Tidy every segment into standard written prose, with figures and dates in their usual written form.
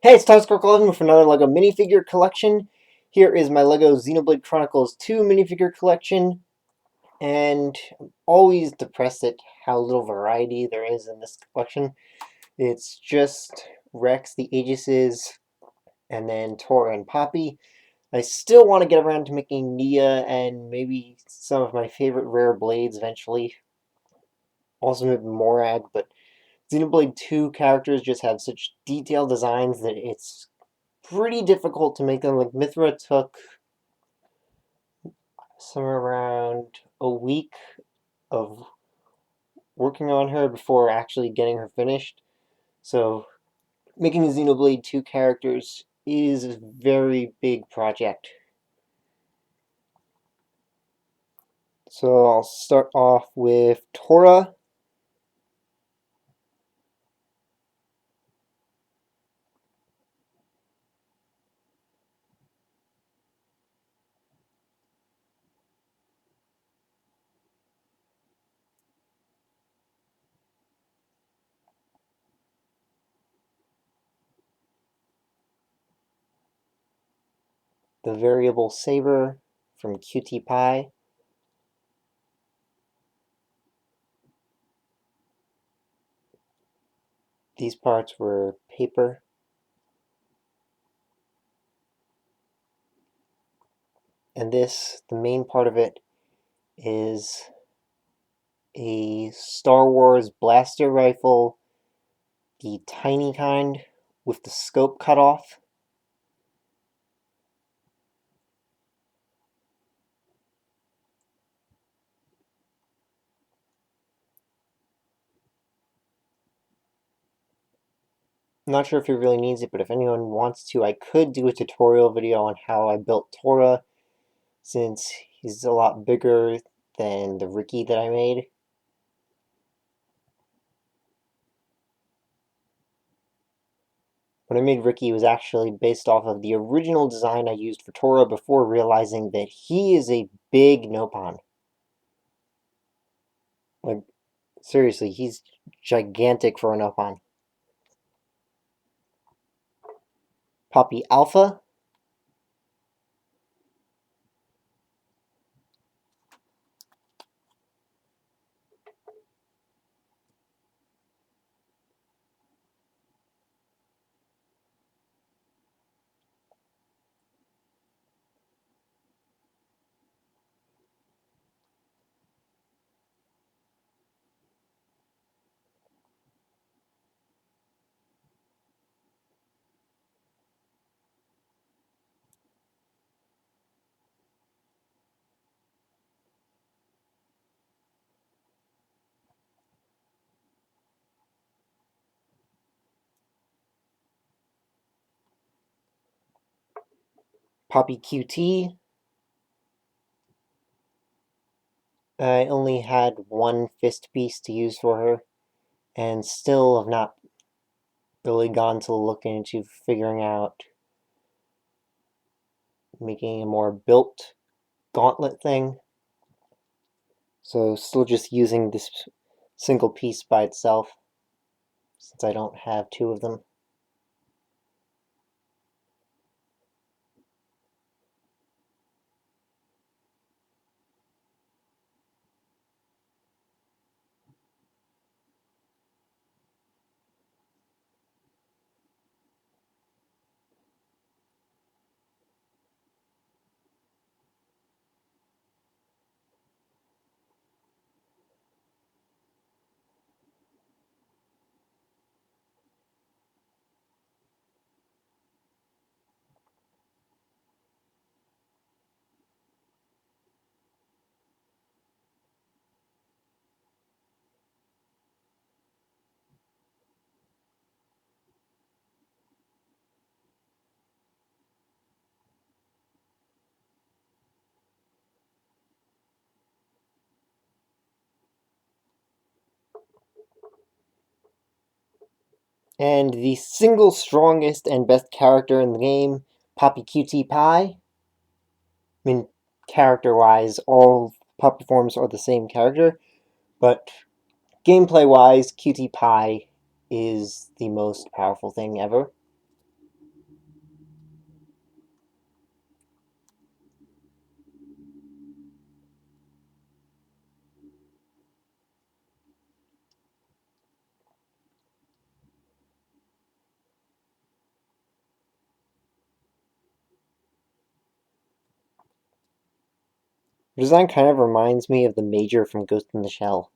Hey, it's Tom11 with another LEGO minifigure collection. Here is my LEGO Xenoblade Chronicles 2 minifigure collection, and I'm always depressed at how little variety there is in this collection. It's just Rex, the Aegises, and then Torah and Poppy. I still want to get around to making Nia and maybe some of my favorite rare blades eventually. Also maybe Morag, but Xenoblade 2 characters just have such detailed designs that it's pretty difficult to make them. Like Mithra took somewhere around a week of working on her before actually getting her finished. So making the Xenoblade 2 characters is a very big project. So I'll start off with Torah. The variable saber from Cutie Pie. These parts were paper. And this, the main part of it, is a Star Wars blaster rifle, the tiny kind with the scope cut off. I'm not sure if he really needs it, but if anyone wants to, I could do a tutorial video on how I built Torah, since he's a lot bigger than the Ricky that I made. When I made Ricky, it was actually based off of the original design I used for Torah before realizing that he is a big Nopon. Like, seriously, he's gigantic for a Nopon. Poppy Alpha. Poppy QT. I only had one fist piece to use for her, and still have not really gone to look into figuring out making a more built gauntlet thing. So still just using this single piece by itself, since I don't have two of them. And the single strongest and best character in the game, Poppy Cutie Pie. I mean, character-wise, all puppy forms are the same character, but gameplay-wise, Cutie Pie is the most powerful thing ever. The design kind of reminds me of the Major from Ghost in the Shell.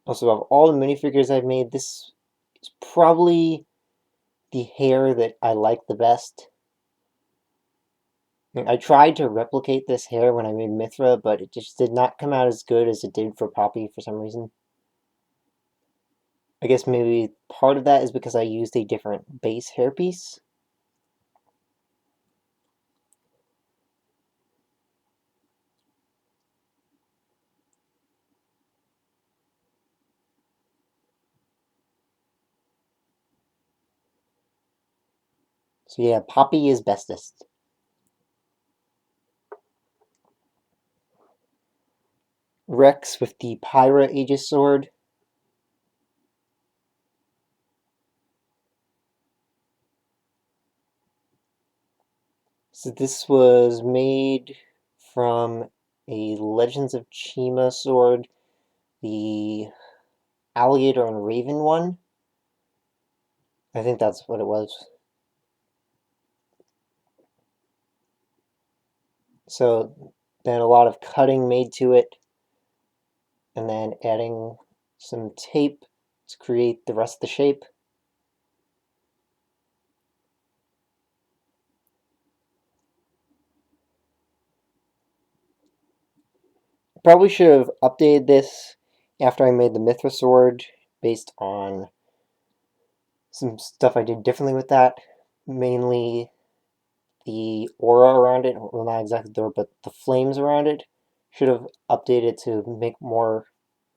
Also, of all the minifigures I've made, this is probably the hair that I like the best. I tried to replicate this hair when I made Mithra, but it just did not come out as good as it did for Poppy for some reason. I guess maybe part of that is because I used a different base hairpiece. So yeah, Poppy is bestest. Rex with the Pyrrha Aegis sword. So this was made from a Legends of Chima sword, the alligator and raven one. I think that's what it was. So then a lot of cutting made to it, and then adding some tape to create the rest of the shape. Probably should have updated this after I made the Mithra sword based on some stuff I did differently with that. Mainly the aura around it, well, not exactly the aura, but the flames around it. Should have updated to make more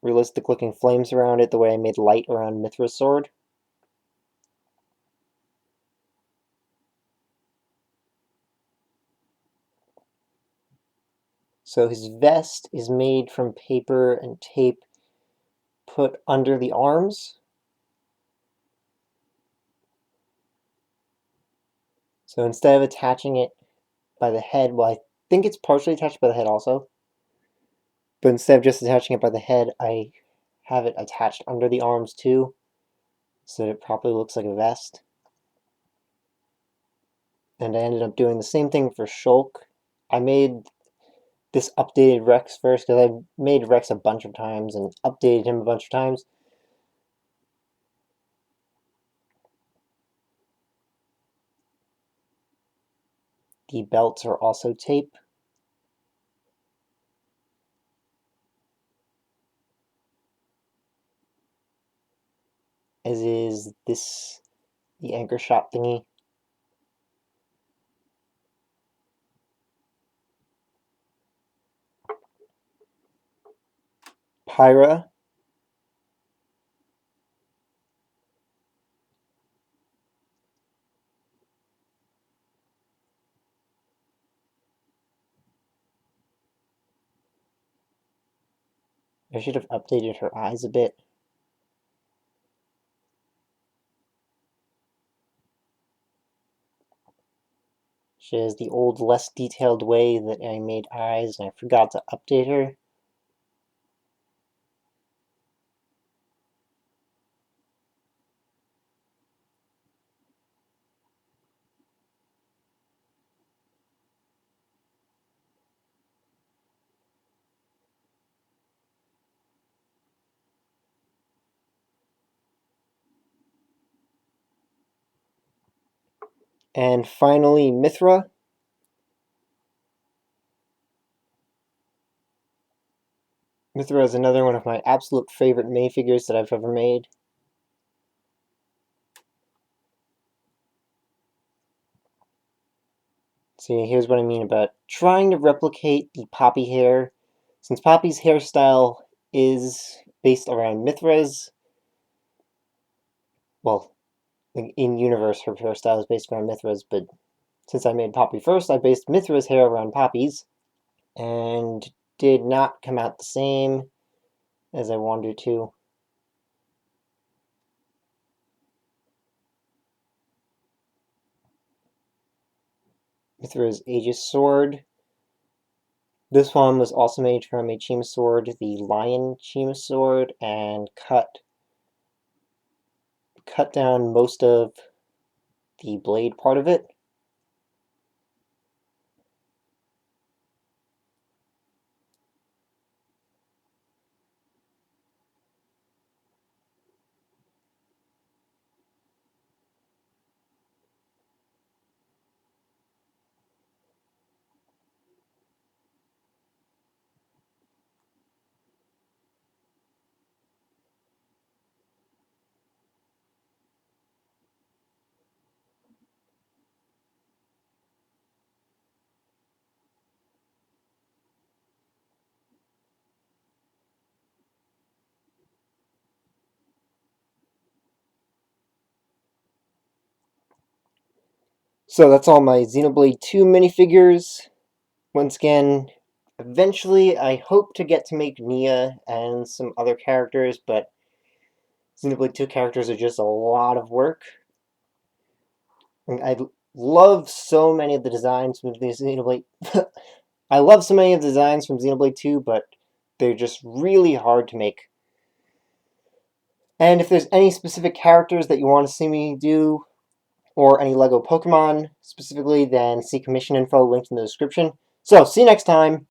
realistic looking flames around it the way I made light around Mithra's sword. So his vest is made from paper and tape put under the arms. So instead of attaching it by the head, well, I think it's partially attached by the head also, but instead of just attaching it by the head, I have it attached under the arms too, so that it properly looks like a vest. And I ended up doing the same thing for Shulk. I made this updated Rex first, because I made Rex a bunch of times and updated him a bunch of times. The belts are also tape. As is this, the anchor shot thingy. Pyrrha. I should have updated her eyes a bit. She has the old, less detailed way that I made eyes, and I forgot to update her. And finally, Mithra. Mithra is another one of my absolute favorite minifigures that I've ever made. See, here's what I mean about trying to replicate the Poppy hair. Since Poppy's hairstyle is based around Mithra's, well, in-universe her hairstyle is based around Mithra's, but since I made Poppy first, I based Mithra's hair around Poppy's, and did not come out the same as I wanted it to. Mithra's Aegis sword. This one was also made from a Chima sword, the Lion Chima sword, and cut down most of the blade part of it. So that's all my Xenoblade 2 minifigures. Once again, eventually I hope to get to make Nia and some other characters, but Xenoblade 2 characters are just a lot of work. I love so many of the designs from the Xenoblade... I love so many of the designs from Xenoblade 2, but they're just really hard to make. And if there's any specific characters that you want to see me do, or any LEGO Pokemon specifically, then see commission info linked in the description. So, see you next time!